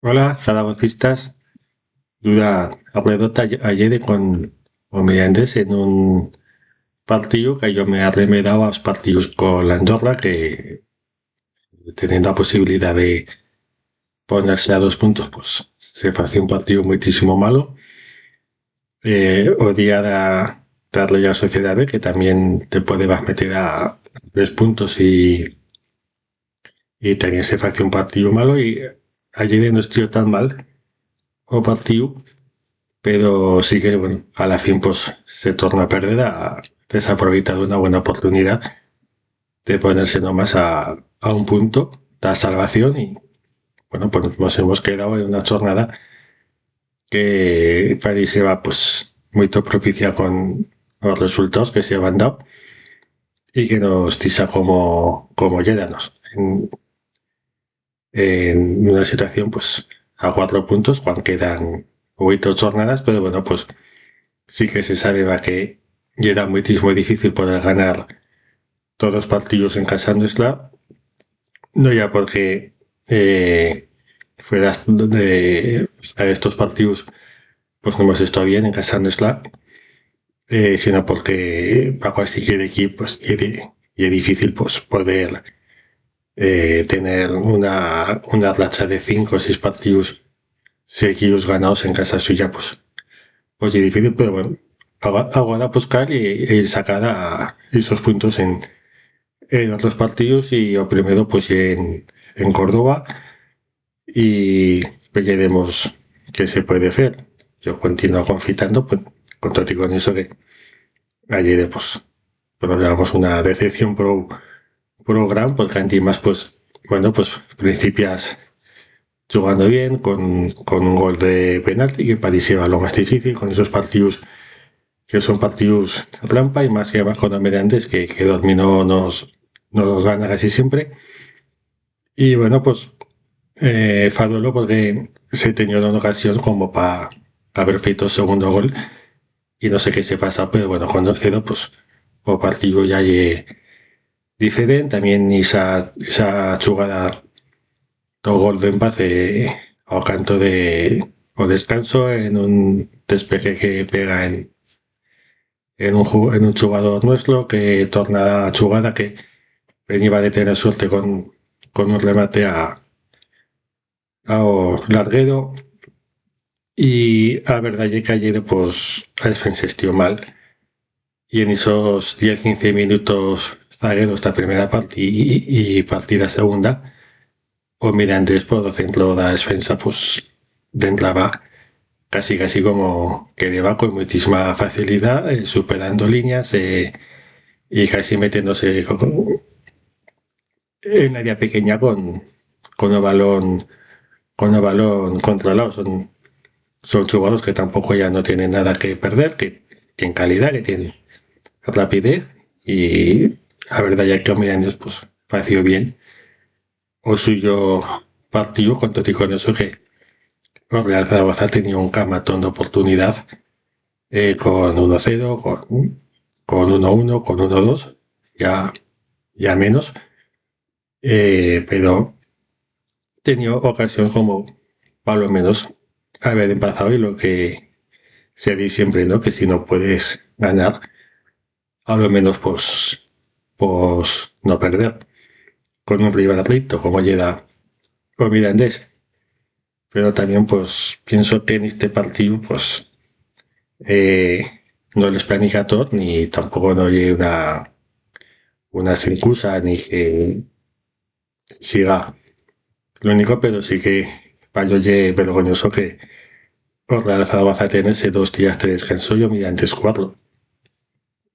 Hola, zaragocistas. Duda anécdota ayer con Mirandés en un partido que yo me arremedaba a los partidos con la Andorra que teniendo la posibilidad de ponerse a 2 puntos, pues se hacía un partido muchísimo malo. Odiar a darle ya a Sociedad B, que también te puede meter a 3 puntos y también se hacía un partido malo y ayer no estuvo tan mal o partido. Pero sí que, bueno, a la fin pues se torna a perder, a desaprovechar una buena oportunidad de ponerse nomás a un punto de salvación y, bueno, pues nos hemos quedado en una jornada que parecía pues muy propicia con los resultados que se han dado y que nos tisa como llédanos en una situación pues a 4 puntos cuando quedan 8 jornadas, pero bueno, pues sí que se sabe va que y era muy difícil poder ganar todos los partidos en casa nuestra, no ya porque fuera de a estos partidos pues no hemos estado bien en casa nuestra, sino porque para cualquier equipo pues, y es difícil pues poder tener una racha de 5 o 6 partidos seguidos ganados en casa suya, pues es difícil, pero bueno, ahora buscar y sacar a esos puntos en otros partidos y o primero pues en Córdoba y veremos qué se puede hacer. Yo continúo confitando, pues con todo y con eso que ayer pues logramos una decepción pro gran, porque encima pues bueno pues principias jugando bien con un gol de penalti que parecía lo más difícil con esos partidos que son partidos trampa y más que abajo no mediantes que Dormino nos gana casi siempre. Y bueno, pues Faduelo porque se tenía una ocasión como para haber feito el segundo gol y no sé qué se pasa, pero bueno, con 2-0 pues o partido ya es diferente, también esa jugada todo gol de empate o canto de o descanso en un despeje que pega en un jugador nuestro que torna la jugada que venía de tener suerte con un remate a larguero y a verdad que ayer pues a defensa estuvo mal y en esos 10-15 minutos zagueros esta primera parte y partida segunda o Mirantes por centro de la defensa pues de entraba casi como que deba con muchísima facilidad superando líneas y casi metiéndose en área pequeña con el balón controlado son jugadores que tampoco ya no tienen nada que perder, que tienen calidad, que tienen rapidez y la verdad ya que Mirandés pues pareció bien o suyo partido con todo y con eso que el Real Zaragoza tenía un camatón de oportunidad con 1-0, con 1-1, con 1-2, ya menos, pero tenía ocasión como para lo menos haber empezado y lo que se dice siempre, ¿no? Que si no puedes ganar, a lo menos pues no perder con un rival recto como llega o Mirandés. Pero también pues pienso que en este partido pues eh, no les planica todo ni tampoco no hay una excusa ni que siga lo único, pero sí que para yo vergonzoso que os Real Zaragoza tener ese 2 días de descanso y Mirandés 4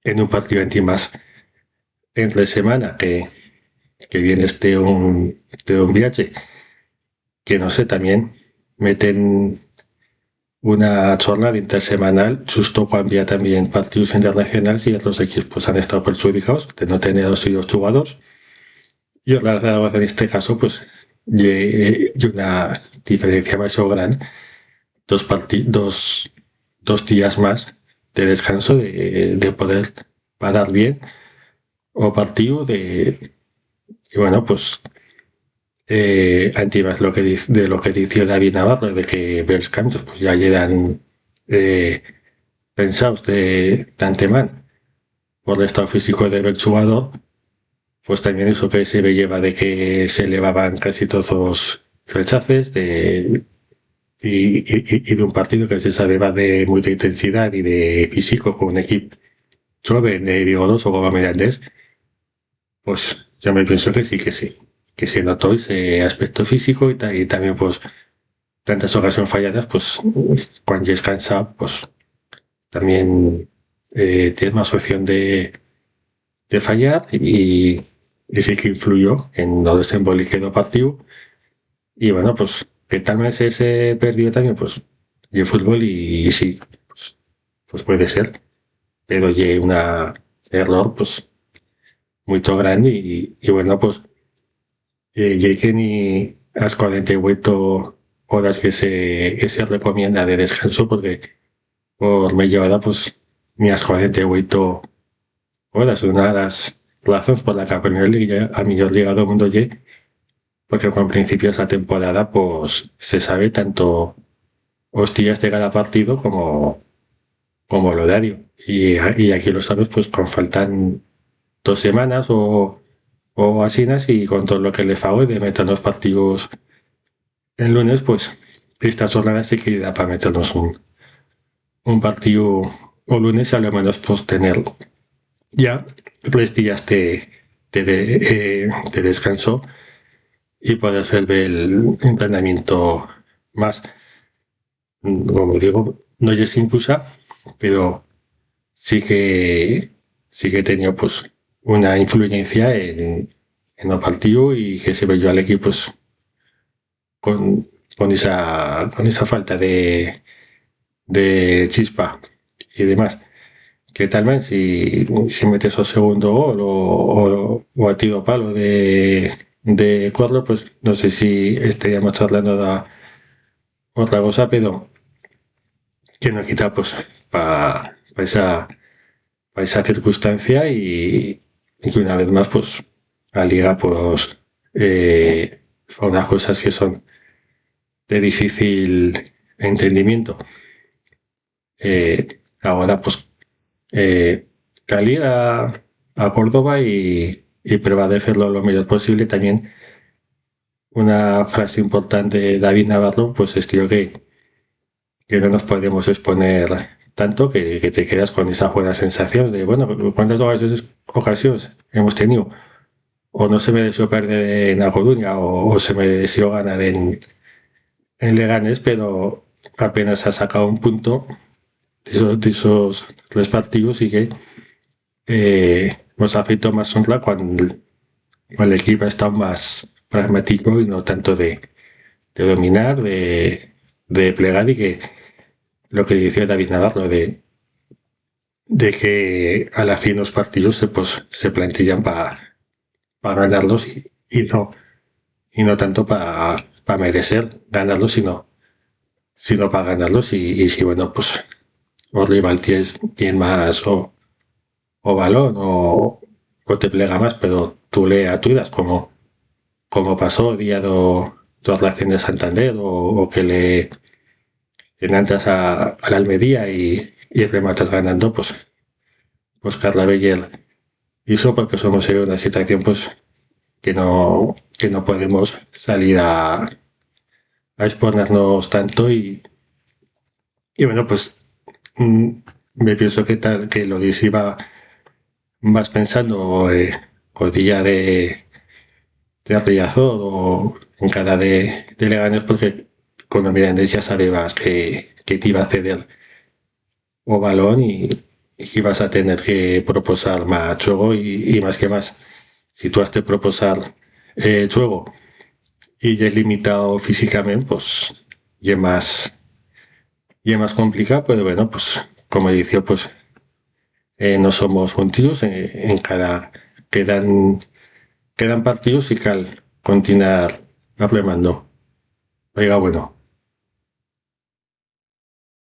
en un partido más entre semana que viene de un viaje que no sé, también meten una jornada intersemanal justo cuando había también partidos internacionales y otros equipos han estado perjudicados de no tener a los suyos jugadores y os la Zaragoza en este caso pues y una diferencia más o gran dos días más de descanso de poder parar bien o partido de y bueno pues antiguas de lo que dice David Navarro, de que los cambios pues ya llegan pensados de antemano por el estado físico del jugador, pues también eso que se lleva de que se elevaban casi todos los rechaces y de un partido que se sabe va de mucha intensidad y de físico con un equipo joven y vigoroso como Mirandés, pues yo me pienso que sí, que se notó ese aspecto físico y también pues tantas ocasiones falladas, pues cuando ya es cansado, pues también tienes más opción de fallar y sí que influyó en lo desembolique del partido. Y bueno, pues que tal vez ese perdió también, pues y el fútbol y sí, pues puede ser, pero ya una error pues muy grande y bueno, pues ya que ni las 48 horas que se recomienda de descanso, porque por media hora, pues ni las 48 horas, una de las razones por la que a Premier League, a mejor liga del mundo, porque con principios de la temporada, pues se sabe tanto hostias de cada partido como el horario. Y aquí lo sabes, pues con faltan 2 semanas o así, y con todo lo que le fago de meter los partidos el lunes, pues esta jornada sí que da para meternos un partido o lunes y a lo menos pues tener ya 3 días de descanso y poder hacer el entrenamiento más, como digo, no es infusa, pero sí que sí que he tenido pues una influencia en el partido y que se ve yo al equipo pues, con esa falta de chispa y demás. Que tal vez si metes el segundo gol o a tiro palo de cuadro, pues no sé si estaríamos charlando de otra cosa, pero que no quita pues para pa esa circunstancia y que una vez más pues la liga pues son unas cosas que son de difícil entendimiento. Ahora pues salir a Córdoba y probar de hacerlo lo mejor posible. También una frase importante de David Navarro, pues es que no nos podemos exponer tanto que te quedas con esa buena sensación de, bueno, ¿cuántas ocasiones hemos tenido? O no se me deseó perder en A Coruña o se me deseó ganar en Leganés, pero apenas ha sacado un punto de esos 3 partidos y que nos ha feito más honra cuando el equipo está más pragmático y no tanto de dominar, de plegar y que lo que decía David Navarro de que a la fin los partidos se plantillan para ganarlos y no tanto para merecer ganarlos, sino para ganarlos y si bueno, pues los rival tienen más o balón o te plega más, pero tú le aturas como pasó día dos relaciones de Santander o que le entras a la Almería y rematas ganando, pues Carla Beller hizo porque somos en una situación pues que no podemos salir a exponernos tanto y bueno, pues mm, me pienso que tal que lo dice iba más pensando con día de Riazor o en cada de Leganés porque con la Mirandés ya sabías que te iba a ceder o balón y que ibas a tener que proposar más juego y más que más. Si tú has de proposar juego y ya es limitado físicamente, pues y es más complicado, pero bueno, pues como decía, pues no somos juntos, en cada quedan, quedan partidos y cal continuar remando. Oiga, bueno,